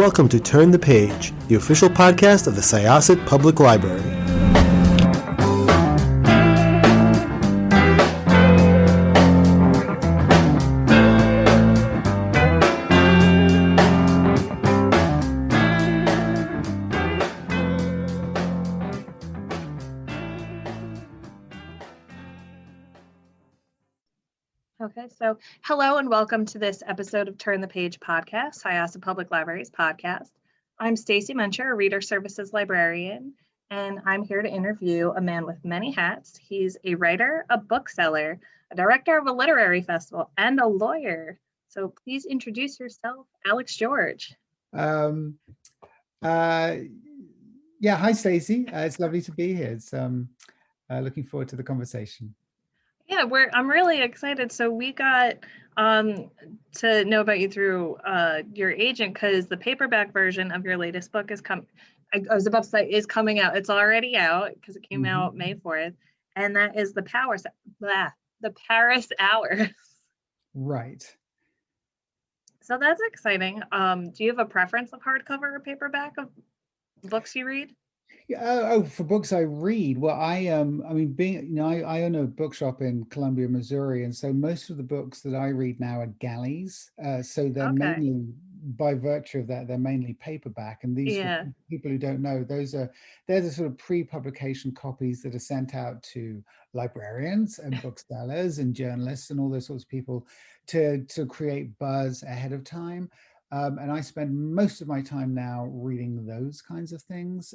welcome to Turn the Page, the official podcast of the Syosset Public Library. Okay, so hello and welcome to this episode of Turn the Page podcast, Syosset Public Library's podcast. I'm Stacey Mencher, a reader services librarian, and I'm here to interview a man with many hats. He's a writer, a bookseller, a director of a literary festival, and a lawyer. So please introduce yourself, Alex George. Yeah, hi Stacey. It's lovely to be here. It's looking forward to the conversation. Yeah, I'm really excited. So we got to know about you through your agent because the paperback version of your latest book is coming out. It's already out because it came out May 4th, and that is the Paris Hours. Right. So that's exciting. Do you have a preference of hardcover or paperback of books you read? Yeah, for books I read, well, I own a bookshop in Columbia, Missouri, and so most of the books that I read now are galleys. So they're mainly, by virtue of that, they're mainly paperback. And these, for people who don't know, they're the sort of pre-publication copies that are sent out to librarians and booksellers and journalists and all those sorts of people to create buzz ahead of time. And I spend most of my time now reading those kinds of things,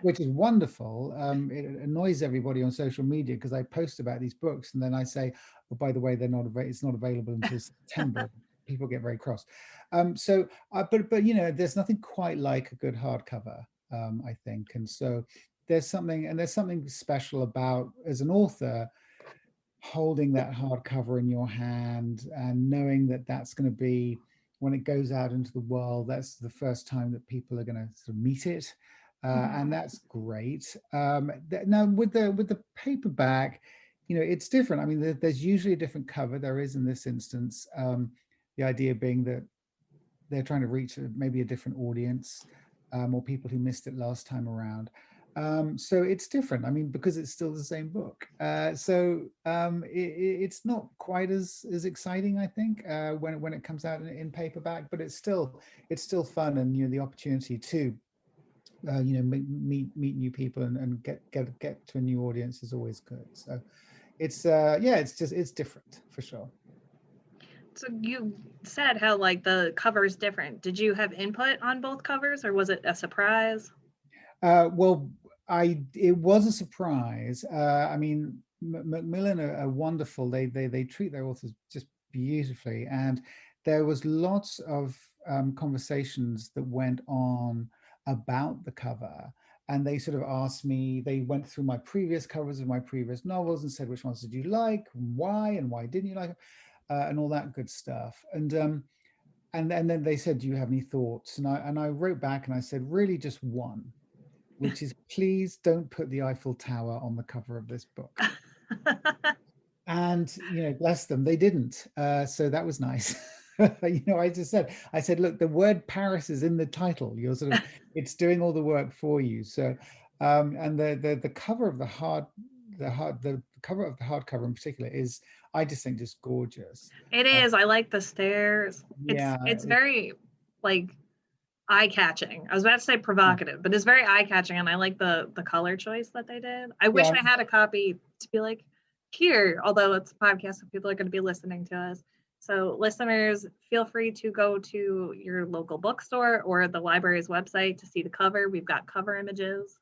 which is wonderful. It annoys everybody on social media because I post about these books and then I say, oh, by the way, it's not available until September. People get very cross. But you know, there's nothing quite like a good hardcover, I think. And so there's something special about, as an author, holding that hardcover in your hand and knowing that that's going to be, when it goes out into the world, that's the first time that people are going to sort of meet it, and that's great. Now with the paperback, you know, it's different. I mean, there's usually a different cover. There is in this instance. The idea being that they're trying to reach maybe a different audience, or people who missed it last time around. So it's different. I mean, because it's still the same book. It's not quite as exciting, I think, when it comes out in paperback. But it's still fun, and you know, the opportunity to meet new people and get to a new audience is always good. So it's it's different for sure. So you said how like the cover is different. Did you have input on both covers, or was it a surprise? Well, it was a surprise. I mean, Macmillan are wonderful. They treat their authors just beautifully, and there was lots of conversations that went on about the cover. And they sort of asked me, they went through my previous covers of my previous novels and said, which ones did you like, and why didn't you like them, and all that good stuff. And then they said, do you have any thoughts? And I wrote back and I said, really just one, which is, please don't put the Eiffel Tower on the cover of this book. And, you know, bless them, they didn't. So that was nice. You know, I said, look, the word Paris is in the title. You're sort of, it's doing all the work for you. So, and the cover of the cover of the hardcover in particular is, I just think, just gorgeous. It is. I like the stairs. Yeah, it's very like eye-catching. I was about to say provocative, but it's very eye-catching, and I like the color choice that they did. I wish I had a copy to be like here, although it's a podcast, so people are going to be listening to us. So listeners, feel free to go to your local bookstore or the library's website to see the cover. We've got cover images.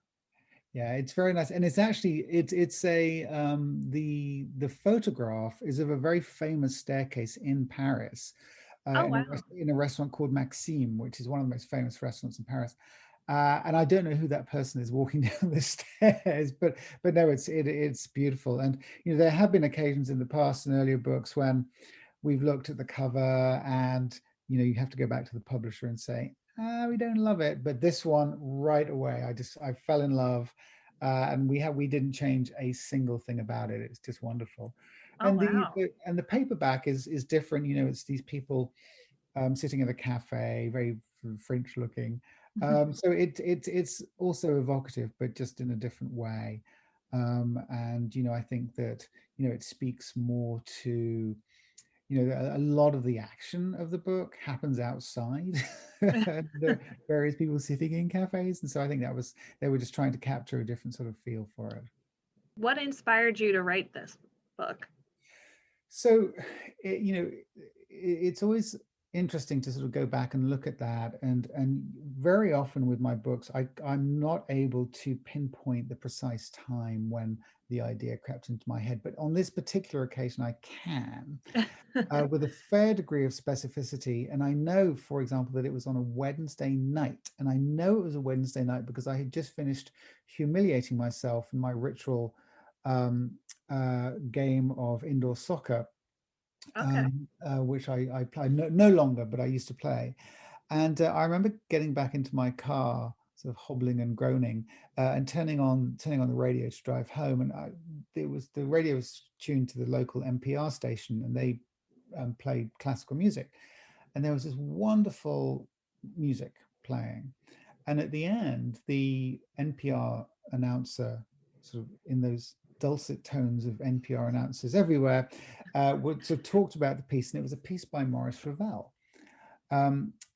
Yeah, it's very nice, and it's actually the photograph is of a very famous staircase in Paris. In a restaurant called Maxime, which is one of the most famous restaurants in Paris. And I don't know who that person is walking down the stairs, but no, it's beautiful. And you know, there have been occasions in the past in earlier books when we've looked at the cover and you know, you have to go back to the publisher and say, we don't love it. But this one, right away, I fell in love, and we didn't change a single thing about it. It's just wonderful. And the paperback is different. You know, it's these people sitting at a cafe, very sort of French looking. So it's also evocative, but just in a different way. And I think that it speaks more to a lot of the action of the book happens outside the various people sitting in cafes, and so I think they were just trying to capture a different sort of feel for it. What inspired you to write this book? So it's always interesting to sort of go back and look at that, and very often with my books I'm not able to pinpoint the precise time when the idea crept into my head, but on this particular occasion I can with a fair degree of specificity. And I know, for example, that it was on a Wednesday night, and I know it was a Wednesday night because I had just finished humiliating myself in my ritual game of indoor soccer, which I play no longer, but I used to play. And I remember getting back into my car, sort of hobbling and groaning, and turning on the radio to drive home. And the radio was tuned to the local NPR station, and they played classical music. And there was this wonderful music playing. And at the end, the NPR announcer, sort of in those dulcet tones of NPR announcers everywhere, would sort of talked about the piece, and it was a piece by Maurice Ravel.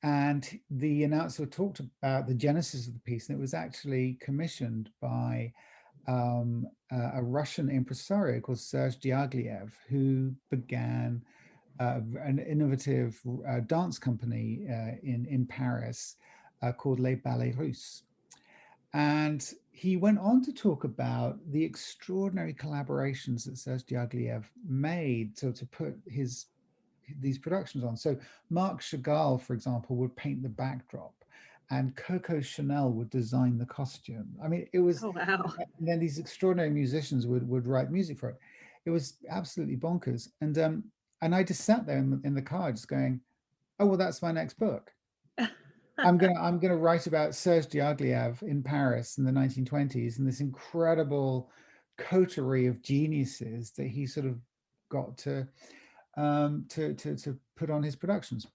And the announcer talked about the genesis of the piece, and it was actually commissioned by a Russian impresario called Serge Diaghilev, who began an innovative dance company in Paris called Les Ballets Russes. And he went on to talk about the extraordinary collaborations that Serge Diaghilev made to put these productions on. So Marc Chagall, for example, would paint the backdrop, and Coco Chanel would design the costume. I mean, it was, oh, wow. And then these extraordinary musicians would write music for it. It was absolutely bonkers. And I just sat there in the car just going, oh, well, that's my next book. I'm gonna write about Serge Diaghilev in Paris in the 1920s, and this incredible coterie of geniuses that he sort of got to put on his productions.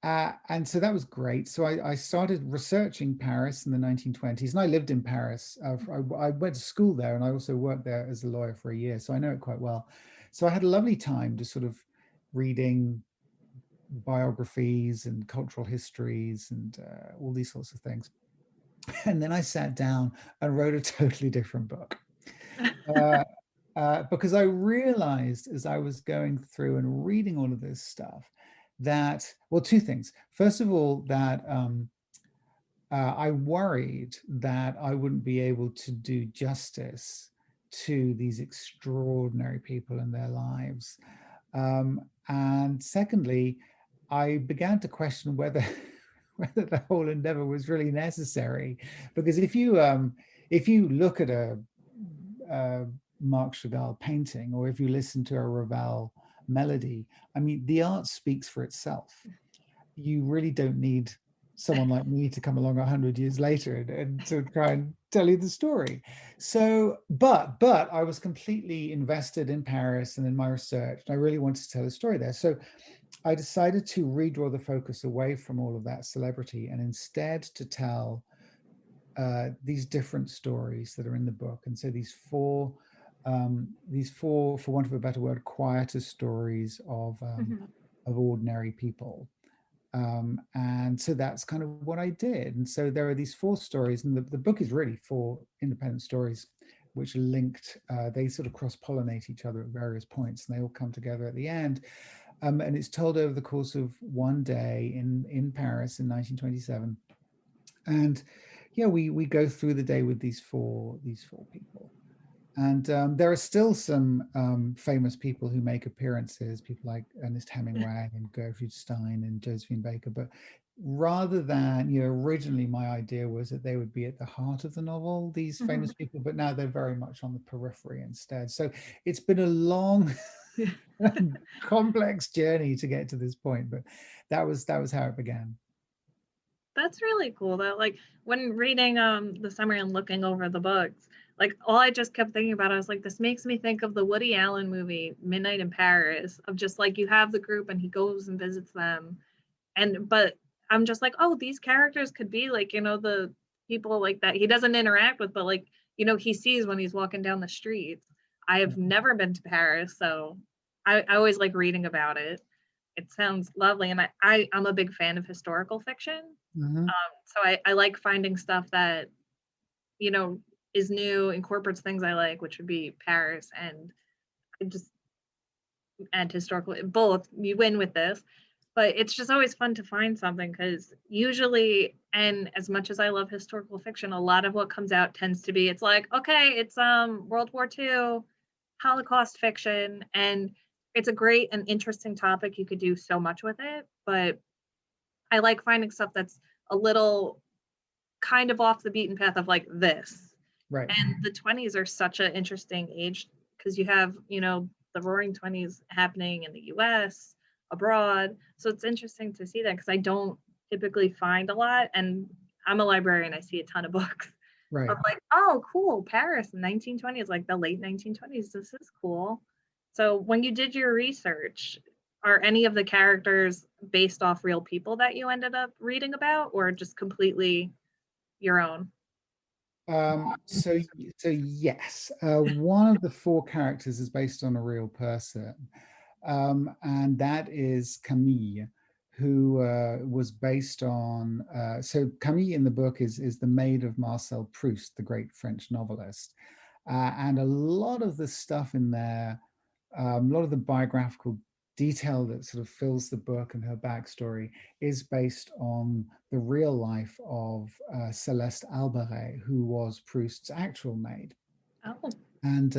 And so that was great. So I started researching Paris in the 1920s, and I lived in Paris. I went to school there, and I also worked there as a lawyer for a year, so I know it quite well. So I had a lovely time just sort of reading biographies and cultural histories and all these sorts of things. And then I sat down and wrote a totally different book. Because I realized as I was going through and reading all of this stuff that, well, two things. First of all, that I worried that I wouldn't be able to do justice to these extraordinary people in their lives. And secondly, I began to question whether the whole endeavor was really necessary. Because if you look at a Marc Chagall painting, or if you listen to a Ravel melody, I mean, the art speaks for itself. You really don't need someone like me to come along 100 years later and to try and tell you the story. So, but I was completely invested in Paris and in my research, and I really wanted to tell a story there. So I decided to redraw the focus away from all of that celebrity, and instead to tell these different stories that are in the book. And so these four, for want of a better word, quieter stories of ordinary people. And so that's kind of what I did. And so there are these four stories, and the book is really four independent stories which are linked. They sort of cross-pollinate each other at various points, and they all come together at the end. And it's told over the course of one day in Paris in 1927. And yeah, we go through the day with these four people. And there are still some famous people who make appearances, people like Ernest Hemingway and Gertrude Stein and Josephine Baker. But rather than, originally my idea was that they would be at the heart of the novel, these famous people, but now they're very much on the periphery instead. So it's been a long, complex journey to get to this point, but that was how it began. That's really cool. That, like, when reading the summary and looking over the books, like, all I just kept thinking about, I was like, this makes me think of the Woody Allen movie Midnight in Paris, of just like, you have the group and he goes and visits them, but I'm just like, oh, these characters could be like, the people like that he doesn't interact with, but like, he sees when he's walking down the streets. I have never been to Paris, so I always like reading about it. It sounds lovely. And I'm a big fan of historical fiction. Mm-hmm. So I like finding stuff that, is new, incorporates things I like, which would be Paris and historical. Both, you win with this. But it's just always fun to find something, because usually, and as much as I love historical fiction, a lot of what comes out tends to be, it's like, okay, it's World War II, Holocaust fiction, and it's a great and interesting topic. You could do so much with it, but I like finding stuff that's a little kind of off the beaten path of like this. Right. And the 20s are such an interesting age, because you have, the Roaring 20s happening in the US, abroad. So it's interesting to see that, because I don't typically find a lot. And I'm a librarian, I see a ton of books. Right. I'm like, oh, cool, Paris in 1920s, like the late 1920s. This is cool. So when you did your research, are any of the characters based off real people that you ended up reading about, or just completely your own? So yes, one of the 4 characters is based on a real person, and that is Camille, who was based on. So Camille in the book is the maid of Marcel Proust, the great French novelist, and a lot of the stuff in there, a lot of the biographical detail that sort of fills the book and her backstory is based on the real life of Celeste Alberet, who was Proust's actual maid. Oh. And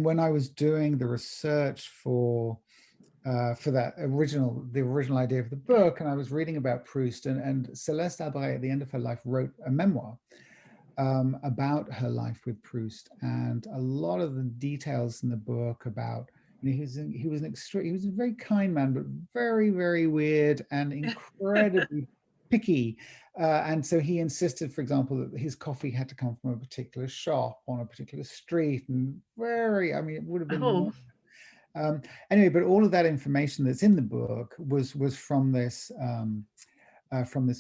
when I was doing the research for the original idea of the book, and I was reading about Proust, and Celeste Alberet at the end of her life wrote a memoir about her life with Proust, and a lot of the details in the book about, he was a very kind man, but very, very weird and incredibly picky. And so he insisted, for example, that his coffee had to come from a particular shop on a particular street, and it would have been. Anyway, but all of that information that's in the book was from this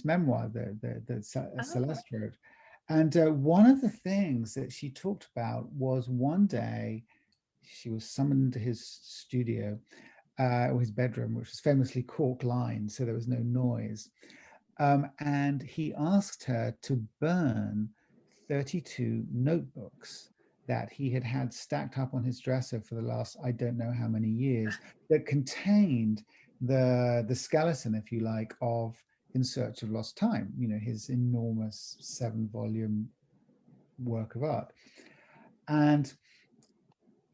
memoir that Celeste wrote. And one of the things that she talked about was one day she was summoned to his studio, or his bedroom, which was famously cork-lined, so there was no noise. And he asked her to burn 32 notebooks that he had stacked up on his dresser for the last, I don't know how many years, that contained the skeleton, if you like, of In Search of Lost Time, his enormous 7-volume work of art. And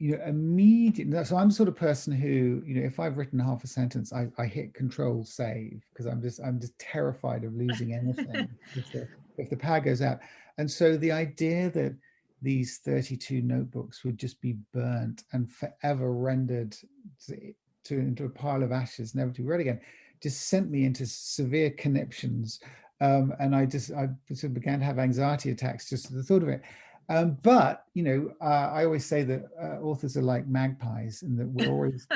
immediately, so I'm the sort of person who, if I've written half a sentence, I hit Control Save, because I'm just terrified of losing anything if the power goes out. And so the idea that these 32 notebooks would just be burnt and forever rendered into a pile of ashes, never to be read again, just sent me into severe conniptions. And I sort of began to have anxiety attacks just at the thought of it. But I always say that authors are like magpies, and that we're always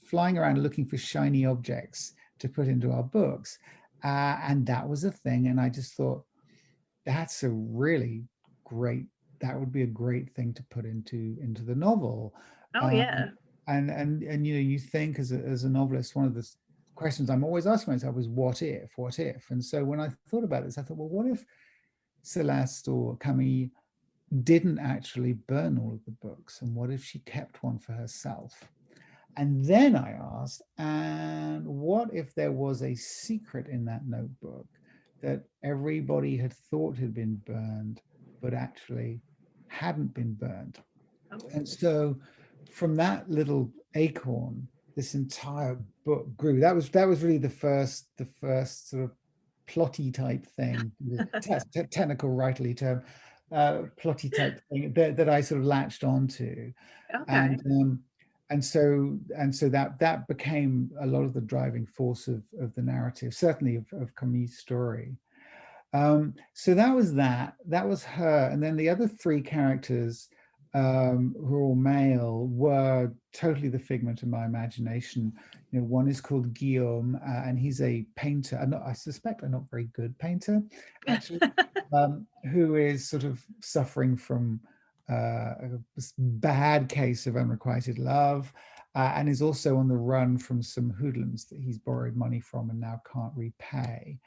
flying around looking for shiny objects to put into our books. And that was a thing. And I just thought, that would be a great thing to put into the novel. Oh, yeah. And you think as a novelist, one of the questions I'm always asking myself is, what if? And so when I thought about this, I thought, well, what if Celeste or Camille didn't actually burn all of the books, and what if she kept one for herself? And then I asked, and what if there was a secret in that notebook that everybody had thought had been burned, but actually hadn't been burned? And so from that little acorn, this entire book grew. That was really the first sort of plotty type thing, the technical writerly term, plotty type thing that I sort of latched onto. Okay. And so that became a lot of the driving force of the narrative, certainly of Camille's story. So that was her. And then the other 3 characters who are all male, were totally the figment of my imagination. You know, one is called Guillaume, and he's a painter. I suspect a not very good painter, actually, who is sort of suffering from a bad case of unrequited love, and is also on the run from some hoodlums that he's borrowed money from and now can't repay.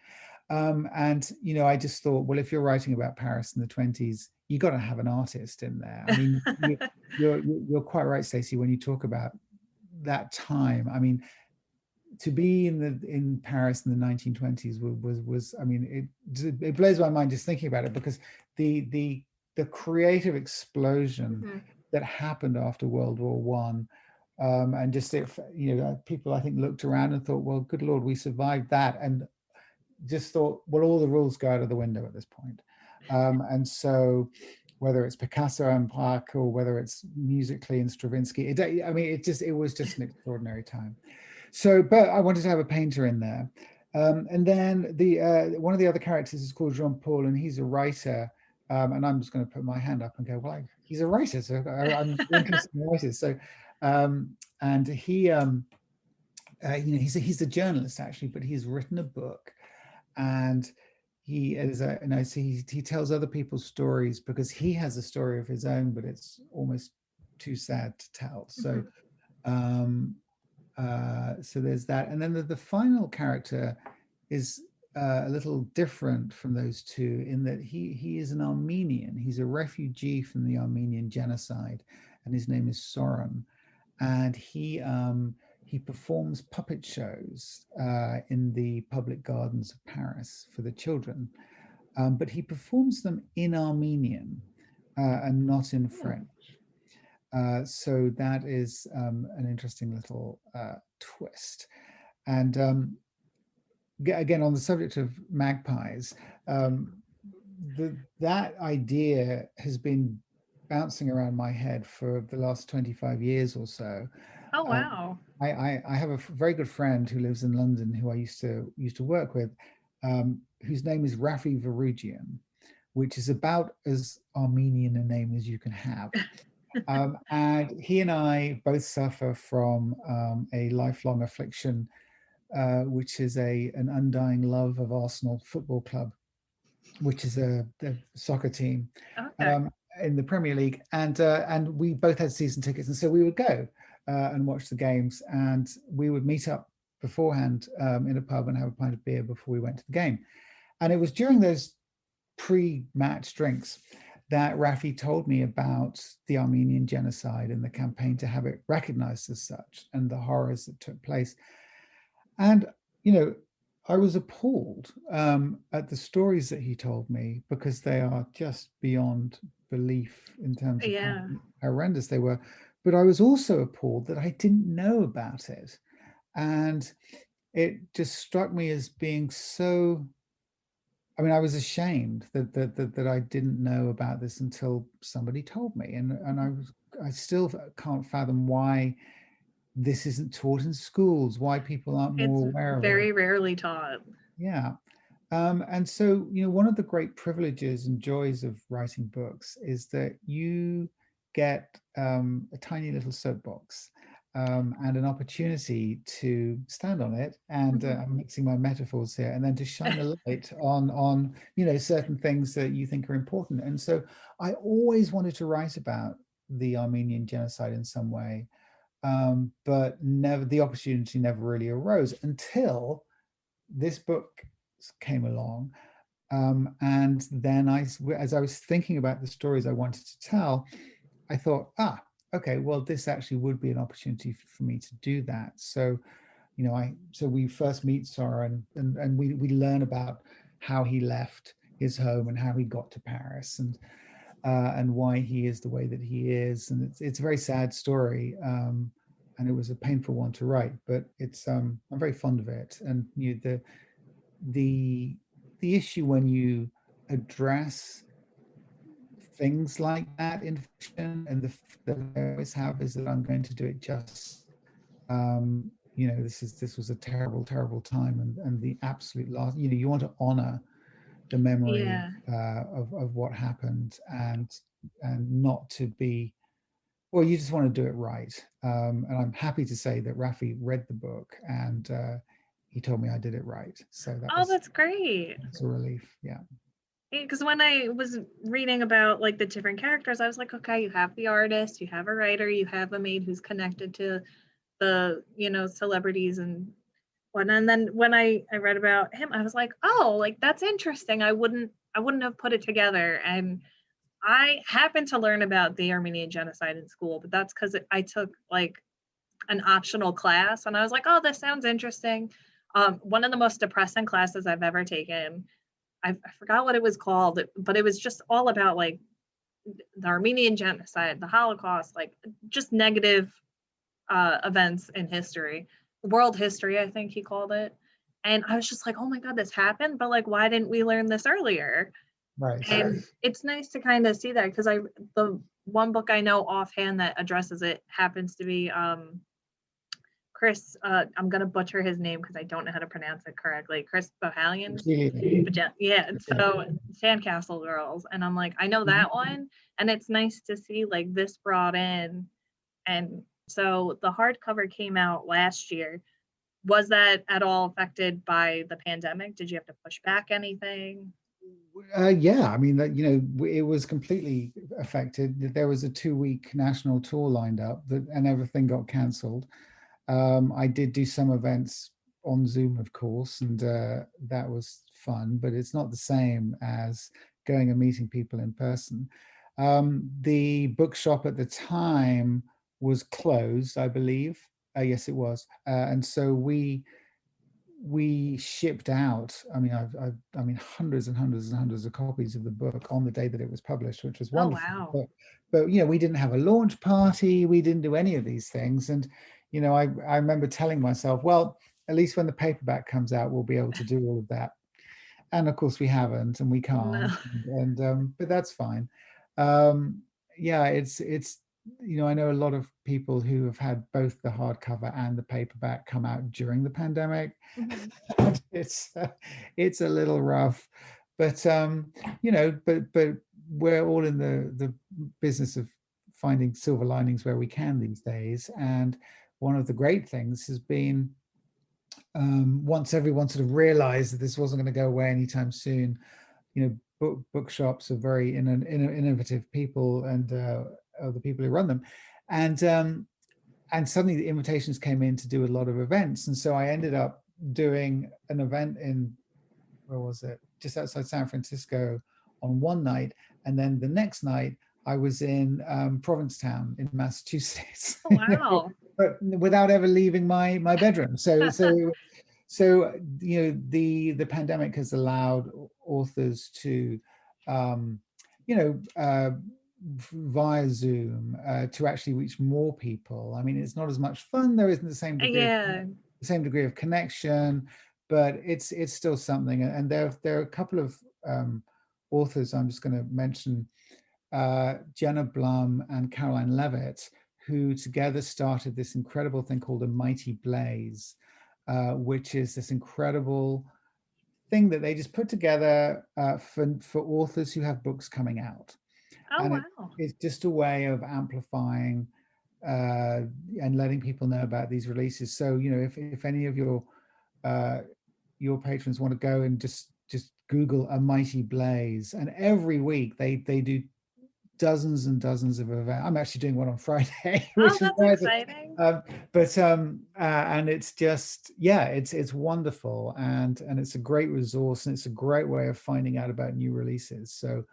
And you know, I just thought, well, if you're writing about Paris in the 20s, you got to have an artist in there. I mean, you're quite right, Stacey, when you talk about that time. I mean, to be in Paris in the 1920s was I mean, it blows my mind just thinking about it, because the creative explosion that happened after World War One. And just if you know, people I think looked around and thought, well, good Lord, we survived that, and just thought, well, all the rules go out of the window at this point. And so whether it's Picasso and Braque, or whether it's musically in Stravinsky, I mean, it was just an extraordinary time. So, but I wanted to have a painter in there. And then one of the other characters is called Jean-Paul, and he's a writer. And I'm just going to put my hand up and go, well, he's a writer, so I'm interested in writers. So, and he, you know, he's a journalist actually, but he's written a book, and he is a, and I see he tells other people's stories, because he has a story of his own, but it's almost too sad to tell. So, so there's that, and then the final character is a little different from those two, in that he is an Armenian. He's a refugee from the Armenian genocide, and his name is Soren, and he performs puppet shows in the public gardens of Paris for the children, but he performs them in Armenian and not in French. So that is an interesting little twist. And again, on the subject of magpies, that idea has been bouncing around my head for the last 25 years or so. Oh, wow. I have a very good friend who lives in London, who I used to work with, whose name is Rafi Varugian, which is about as Armenian a name as you can have. And he and I both suffer from a lifelong affliction, which is an undying love of Arsenal Football Club, which is a soccer team in the Premier League. And we both had season tickets, and so we would go and watch the games, and we would meet up beforehand in a pub and have a pint of beer before we went to the game. And it was during those pre-match drinks that Rafi told me about the Armenian genocide and the campaign to have it recognized as such, and the horrors that took place. And, you know, I was appalled at the stories that he told me, because they are just beyond belief in terms of how horrendous they were. But I was also appalled that I didn't know about it. And it just struck me as being so, I mean, I was ashamed that I didn't know about this until somebody told me. And I still can't fathom why this isn't taught in schools, why people aren't more aware of it. It's very rarely taught. Yeah. And so, you know, one of the great privileges and joys of writing books is that you get a tiny little soapbox and an opportunity to stand on it, and I'm mixing my metaphors here, and then to shine a light on you know, certain things that you think are important. And so I always wanted to write about the Armenian genocide in some way, but the opportunity never really arose until this book came along. And then as I was thinking about the stories I wanted to tell, I thought, okay, well, this actually would be an opportunity for me to do that. So, you know, so we first meet Soren, and we learn about how he left his home and how he got to Paris, and why he is the way that he is. And it's a very sad story, and it was a painful one to write, but it's I'm very fond of it. And you know, the issue when you address things like that in fiction, and that I always have, is that I'm going to do it just. You know, this was a terrible time, and the absolute last. You know, you want to honor the memory of what happened, and not to be, well, you just want to do it right. And I'm happy to say that Rafi read the book and he told me I did it right. So that's great. It's a relief. Yeah. Because when I was reading about like the different characters, I was like, okay, you have the artist, you have a writer, you have a maid who's connected to the, celebrities and whatnot. And then when I read about him, I was like, oh, like that's interesting. I wouldn't have put it together. And I happened to learn about the Armenian genocide in school, but that's because I took like an optional class and I was like, oh, this sounds interesting. One of the most depressing classes I've ever taken. I forgot what it was called, but it was just all about like the Armenian genocide, the Holocaust, like just negative events in history, world history, I think he called it. And I was just like, oh my God, this happened. But like, why didn't we learn this earlier? Right. And it's nice to kind of see that because the one book I know offhand that addresses it happens to be Chris, I'm going to butcher his name because I don't know how to pronounce it correctly. Chris Bohalian. Yeah. So Sandcastle Girls. And I'm like, I know that one. And it's nice to see like this brought in. And so the hardcover came out last year. Was that at all affected by the pandemic? Did you have to push back anything? Yeah, I mean, it was completely affected. There was a 2-week national tour lined up and everything got cancelled. I did do some events on Zoom, of course, and that was fun, but it's not the same as going and meeting people in person. The bookshop at the time was closed, I believe. Yes, it was. And so we shipped out, I mean, hundreds and hundreds and hundreds of copies of the book on the day that it was published, which was wonderful. Oh, wow. But we didn't have a launch party. We didn't do any of these things. And, I remember telling myself, well, at least when the paperback comes out, we'll be able to do all of that. And of course we haven't, and we can't. No. But that's fine. Yeah, it's I know a lot of people who have had both the hardcover and the paperback come out during the pandemic. Mm-hmm. It's a little rough, but but we're all in the business of finding silver linings where we can these days. And one of the great things has been, once everyone sort of realized that this wasn't going to go away anytime soon, bookshops are very innovative people, and the people who run them, and suddenly the invitations came in to do a lot of events. And so I ended up doing an event in, where was it, just outside San Francisco on one night, and then the next night I was in Provincetown in Massachusetts. Oh, wow. But without ever leaving my bedroom. So the pandemic has allowed authors to via Zoom to actually reach more people. I mean, it's not as much fun. There isn't the same degree of connection, but it's still something. And there are a couple of authors I'm just going to mention, Jenna Blum and Caroline Levitt, who together started this incredible thing called A Mighty Blaze, which is this incredible thing that they just put together for authors who have books coming out. Oh, and wow. It's just a way of amplifying and letting people know about these releases. So, if any of your patrons want to go and just Google A Mighty Blaze, and every week they do dozens and dozens of events. I'm actually doing one on Friday, which that's exciting. And it's just, it's wonderful, and it's a great resource, and it's a great way of finding out about new releases. So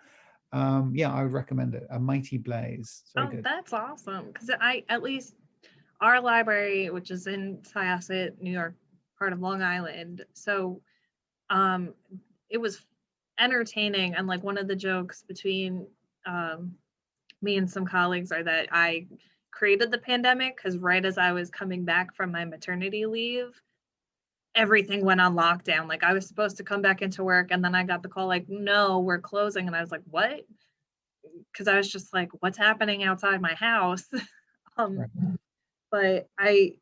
I would recommend it. A Mighty Blaze. Good. That's awesome, because at least our library, which is in Syosset, New York, part of Long Island, so it was entertaining. And like one of the jokes between me and some colleagues are that I created the pandemic because right as I was coming back from my maternity leave, everything went on lockdown. Like I was supposed to come back into work, and then I got the call like, no, we're closing. And I was like, what? Because I was just like, what's happening outside my house? Right. But I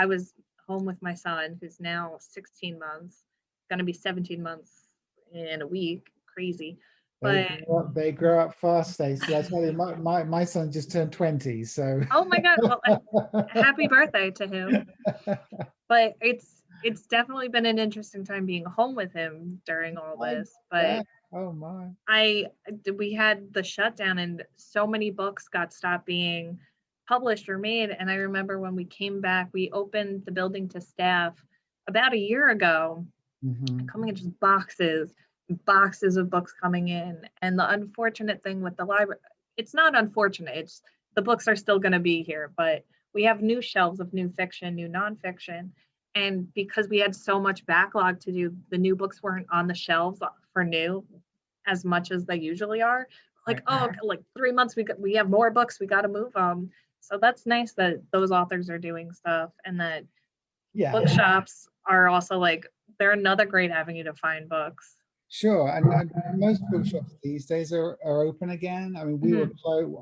was home with my son, who's now 16 months, going to be 17 months in a week. Crazy. They grow up fast, Stacey. I tell you, my son just turned 20, so. Oh my God! Well, happy birthday to him. But it's definitely been an interesting time being home with him during all this. But oh my! We had the shutdown, and so many books got stopped being published or made. And I remember when we came back, we opened the building to staff about a year ago, coming in just boxes of books coming in. And the unfortunate thing with the library, it's not unfortunate, it's the books are still going to be here, but we have new shelves of new fiction, new nonfiction. And because we had so much backlog to do, the new books weren't on the shelves for new as much as they usually are. Like, oh, like 3 months, we have more books, we got to move them. So that's nice that those authors are doing stuff, and that bookshops are also like, they're another great avenue to find books. Sure, and most bookshops these days are open again. I mean, we were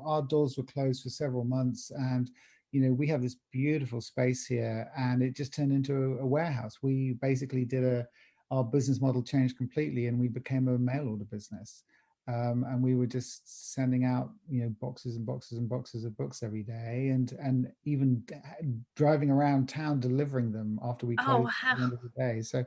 our doors were closed for several months, and we have this beautiful space here, and it just turned into a warehouse. We basically did our business model changed completely, and we became a mail order business. And we were just sending out, boxes and boxes and boxes of books every day, and even driving around town delivering them after we closed at the end of the day. So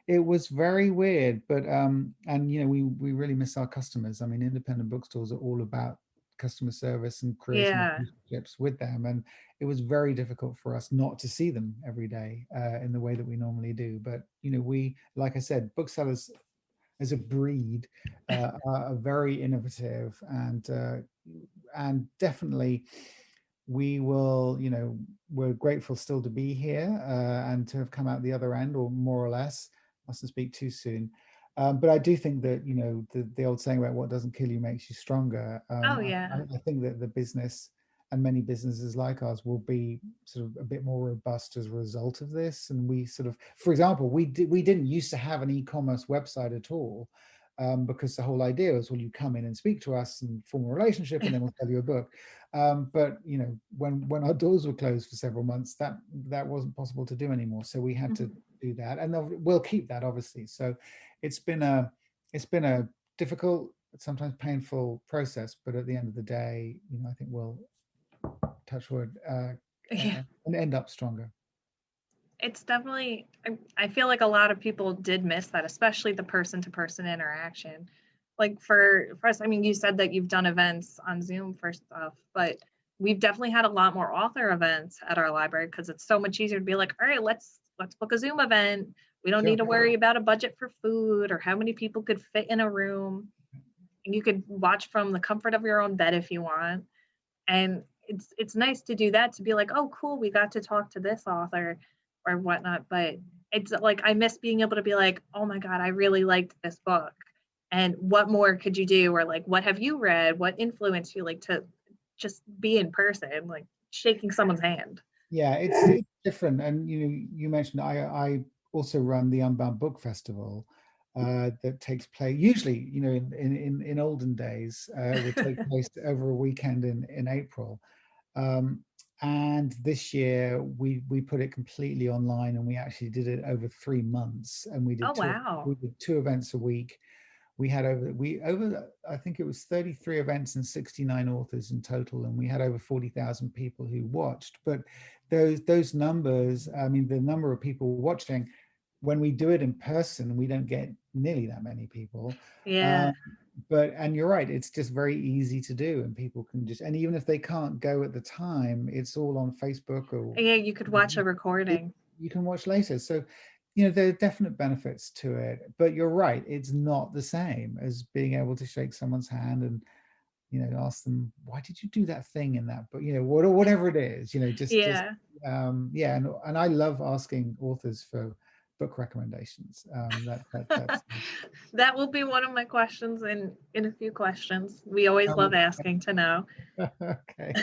it was very weird, but and we really miss our customers. I mean, independent bookstores are all about customer service and creating relationships with them, and it was very difficult for us not to see them every day in the way that we normally do. But we, like I said, booksellers as a breed are very innovative, and definitely we will, we're grateful still to be here and to have come out the other end, or more or less. Mustn't speak too soon. But I do think that, the old saying about what doesn't kill you makes you stronger. I think that the business, and many businesses like ours, will be sort of a bit more robust as a result of this. And we sort of, for example, we didn't used to have an e-commerce website at all, because the whole idea was, well, you come in and speak to us and form a relationship, and then we'll sell you a book. But when our doors were closed for several months, that wasn't possible to do anymore. So we had to do that, and we'll keep that, obviously. So it's been a difficult, sometimes painful process, but at the end of the day, I think we'll, touch wood, and end up stronger. It's definitely, I feel like a lot of people did miss that, especially the person-to-person interaction. Like for us, I mean, you said that you've done events on Zoom for stuff, but we've definitely had a lot more author events at our library, because it's so much easier to be like, all right, let's book a Zoom event. We don't need to worry about a budget for food or how many people could fit in a room. And you could watch from the comfort of your own bed if you want. And it's nice to do that, to be like, oh, cool, we got to talk to this author or whatnot. But it's like, I miss being able to be like, oh my God, I really liked this book. And what more could you do? Or like, what have you read? What influenced you? Like, to just be in person, like shaking someone's hand. Yeah, it's different. And you mentioned I also run the Unbound Book Festival that takes place usually, in olden days, would take place over a weekend in April. And this year we put it completely online, and we actually did it over 3 months, and we did two events a week. We had over I think it was 33 events and 69 authors in total, and we had over 40,000 people who watched. But those numbers, I mean, the number of people watching, when we do it in person, we don't get nearly that many people. And you're right, it's just very easy to do, and people can just, and even if they can't go at the time, it's all on Facebook, or you could watch a recording. You can watch later. So there are definite benefits to it, but you're right, it's not the same as being able to shake someone's hand and ask them, why did you do that thing in that book, whatever it is, and I love asking authors for book recommendations. That will be one of my questions in a few questions. We always love asking to know. Okay.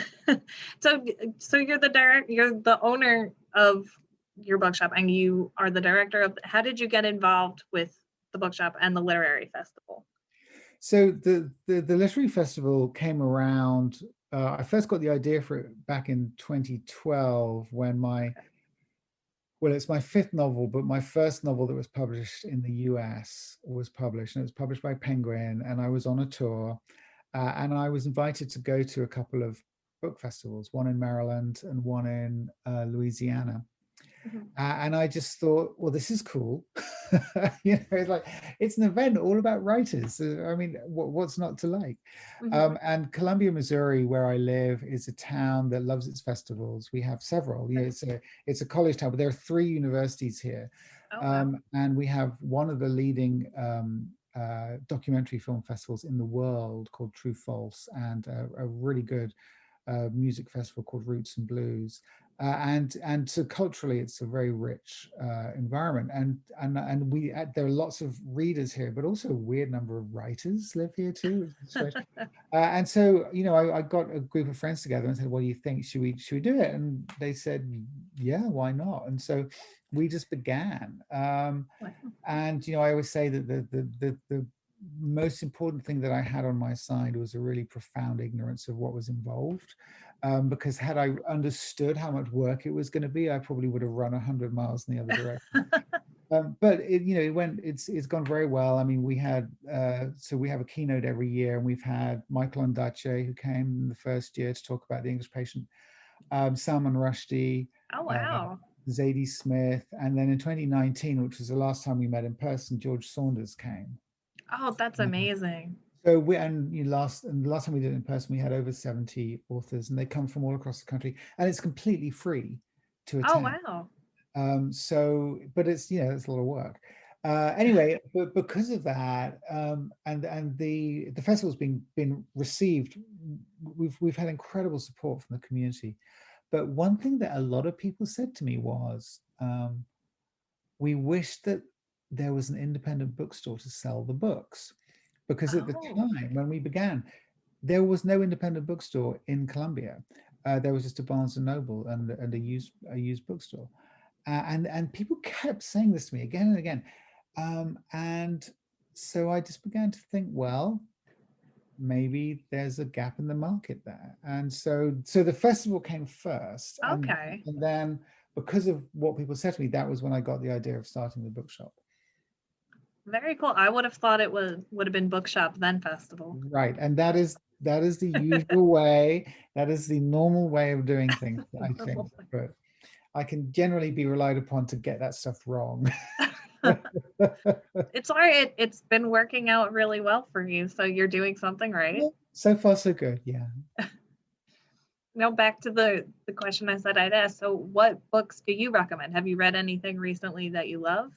So you're the owner of your bookshop, and you are the director of. How did you get involved with the bookshop and the literary festival? So the literary festival came around. I first got the idea for it back in 2012, when Well, it's my fifth novel, but my first novel that was published in the US was published, and it was published by Penguin, and I was on a tour, and I was invited to go to a couple of book festivals, one in Maryland and one in Louisiana. And I just thought, well, this is cool. It's like, it's an event all about writers. I mean, what's not to like? And Columbia, Missouri, where I live, is a town that loves its festivals. We have several. It's a college town, but there are 3 universities here. And we have one of the leading documentary film festivals in the world called True False, and a really good music festival called Roots and Blues. And so culturally, it's a very rich environment, and we there are lots of readers here, but also a weird number of writers live here too. And so, I got a group of friends together and said, "What do you think? Should we do it?" And they said, "Yeah, why not?" And so we just began. And I always say that the most important thing that I had on my side was a really profound ignorance of what was involved. Because had I understood how much work it was going to be, I probably would have run 100 miles in the other direction. But it's gone very well. I mean, we have a keynote every year, and we've had Michael Ondaatje, who came the first year to talk about The English Patient, Salman Rushdie, oh wow, Zadie Smith, and then in 2019, which was the last time we met in person, George Saunders came. Oh, that's amazing. So the last time we did it in person, we had over 70 authors, and they come from all across the country, and it's completely free to attend. Oh wow. But it's it's a lot of work. Anyway, but because of that, and the festival's been received, we've had incredible support from the community. But one thing that a lot of people said to me was, we wish that there was an independent bookstore to sell the books. Because at the time when we began, there was no independent bookstore in Columbia. There was just a Barnes and Noble and a used bookstore, and people kept saying this to me again and again, and so I just began to think, well, maybe there's a gap in the market there, and so the festival came first, and then because of what people said to me, that was when I got the idea of starting the bookshop. Very cool. I would have thought it would have been bookshop then festival. Right, and that is the usual way. That is the normal way of doing things, I think. But I can generally be relied upon to get that stuff wrong. It's all right. It's been working out really well for you, so you're doing something right. Yeah, so far, so good. Yeah. Now back to the question I said I'd ask. So, what books do you recommend? Have you read anything recently that you love?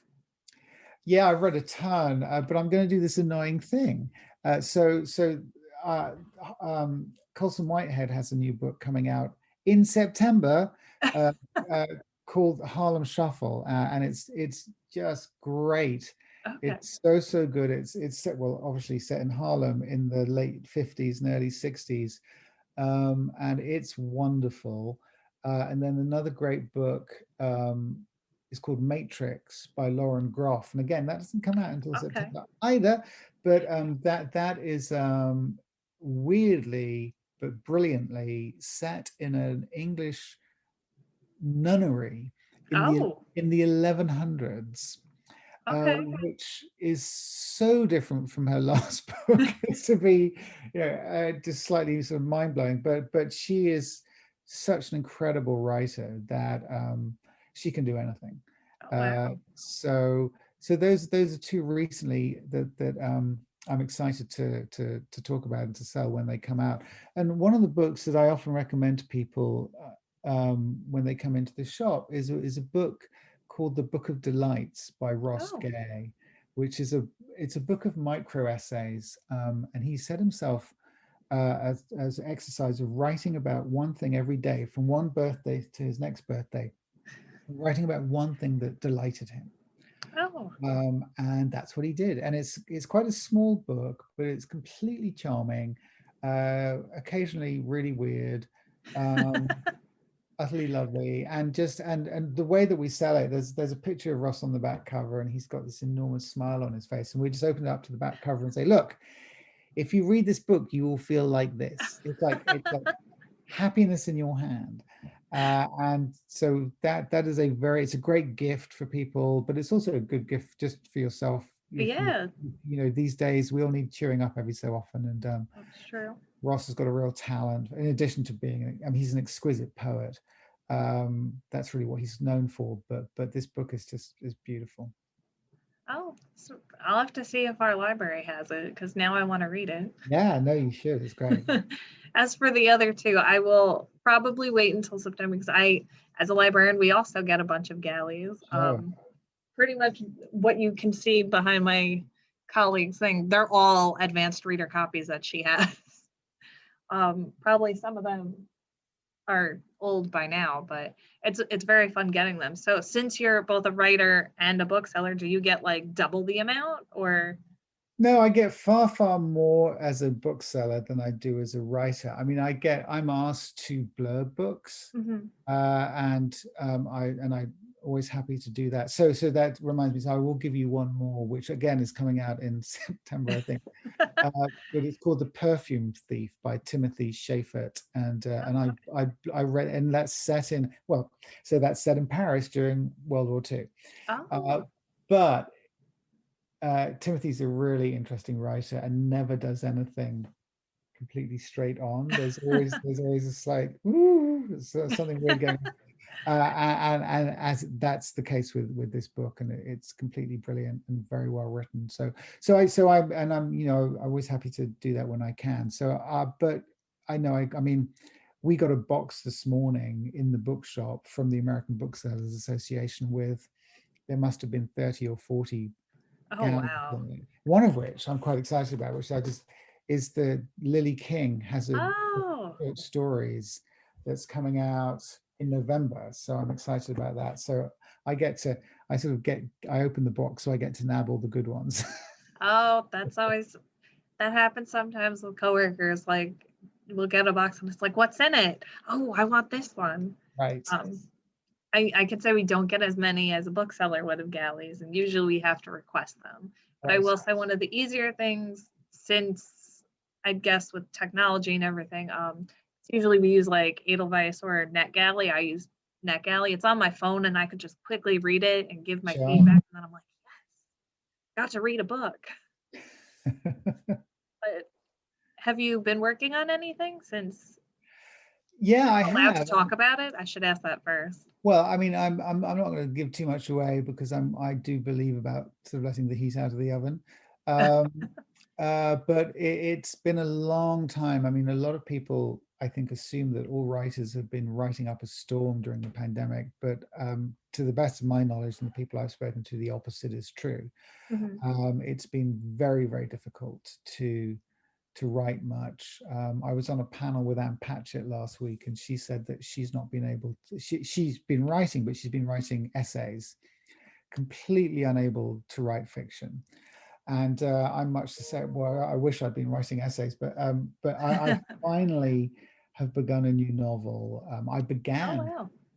Yeah, I've read a ton, but I'm going to do this annoying thing. Colson Whitehead has a new book coming out in September called Harlem Shuffle, and it's just great. Okay. It's so good. It's set, well, obviously set in Harlem in the late 50s and early 60s, and it's wonderful. And then another great book is called Matrix by Lauren Groff, and again, that doesn't come out until September either. But that is weirdly but brilliantly set in an English nunnery in the 1100s, which is so different from her last book to be, just slightly sort of mind-blowing. But she is such an incredible writer that she can do anything. So those are two recently that I'm excited to talk about and to sell when they come out. And one of the books that I often recommend to people when they come into the shop is a book called The Book of Delights by Ross Gay, which is a book of micro essays, and he set himself as an exercise of writing about one thing every day from one birthday to his next birthday, writing about one thing that delighted him. And that's what he did. And it's quite a small book, but it's completely charming, occasionally really weird, utterly lovely, and the way that we sell it, there's a picture of Ross on the back cover, and he's got this enormous smile on his face, and we just open it up to the back cover and say, look, if you read this book, you will feel like this. It's like happiness in your hand. And so that is it's a great gift for people, but it's also a good gift just for yourself. Yeah. These days we all need cheering up every so often, and that's true. Ross has got a real talent, in addition to being, he's an exquisite poet. That's really what he's known for, but this book is beautiful. Oh, so I'll have to see if our library has it, because now I want to read it. Yeah, no, you should. It's great. As for the other two, I will probably wait until September, because as a librarian, we also get a bunch of galleys. Pretty much what you can see behind my colleague's thing, they're all advanced reader copies that she has. Probably some of them are old by now, but it's very fun getting them. So since you're both a writer and a bookseller, do you get like double the amount, or? No, I get far more as a bookseller than I do as a writer. I mean, I'm asked to blurb books, and I'm always happy to do that. So that reminds me, so I will give you one more, which again is coming out in September, I think. But it's called The Perfume Thief by Timothy Shafert, and I read, and that's set in Paris during World War II. But Timothy's a really interesting writer and never does anything completely straight on. There's always a slight something weird going on. And as that's the case with this book, and it's completely brilliant and very well written. I'm always happy to do that when I can. But I know, I mean, we got a box this morning in the bookshop from the American Booksellers Association with, there must have been 30 or 40. Oh, wow. One of which I'm quite excited about, which is the Lily King has a short stories that's coming out in November. So I'm excited about that. So I open the box, so I get to nab all the good ones. Oh, that happens sometimes with coworkers. Like, we'll get a box and it's like, what's in it? Oh, I want this one. Right. I could say we don't get as many as a bookseller would of galleys, and usually we have to request them. But I will say one of the easier things, since I guess with technology and everything, usually we use like Edelweiss or NetGalley. I use NetGalley. It's on my phone, and I could just quickly read it and give my feedback, and then I'm like, yes, got to read a book. But have you been working on anything since? Yeah, I have. Allowed to talk about it? I should ask that first. Well, I mean, I'm not going to give too much away, because I do believe about sort of letting the heat out of the oven. But it's been a long time. I mean, a lot of people, I think, assume that all writers have been writing up a storm during the pandemic, but to the best of my knowledge and the people I've spoken to, the opposite is true. It's been very, very difficult to write much. I was on a panel with Anne Patchett last week, and she said that she's not been able to, she's been writing, but she's been writing essays, completely unable to write fiction. And I'm much the same. Well, I wish I'd been writing essays, but I finally have begun a new novel. I began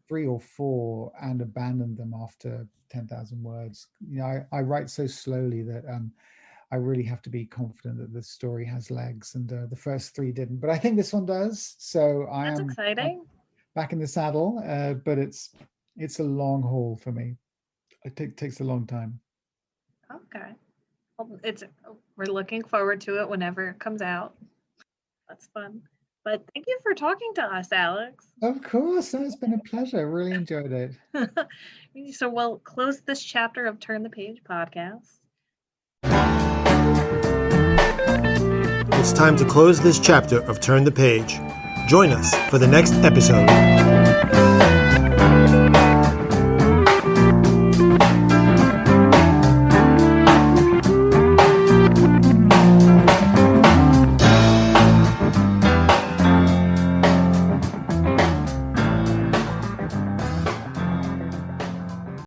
3 or 4 and abandoned them after 10,000 words. You know, I write so slowly that I really have to be confident that the story has legs, and the first 3 didn't. But I think this one does. So That's exciting. Back in the saddle, but it's a long haul for me. It takes a long time. Okay. Well, we're looking forward to it whenever it comes out. That's fun. But thank you for talking to us, Alex. Of course, it's been a pleasure. I really enjoyed it. So we'll close this chapter of Turn the Page podcast. It's time to close this chapter of Turn the Page. Join us for the next episode.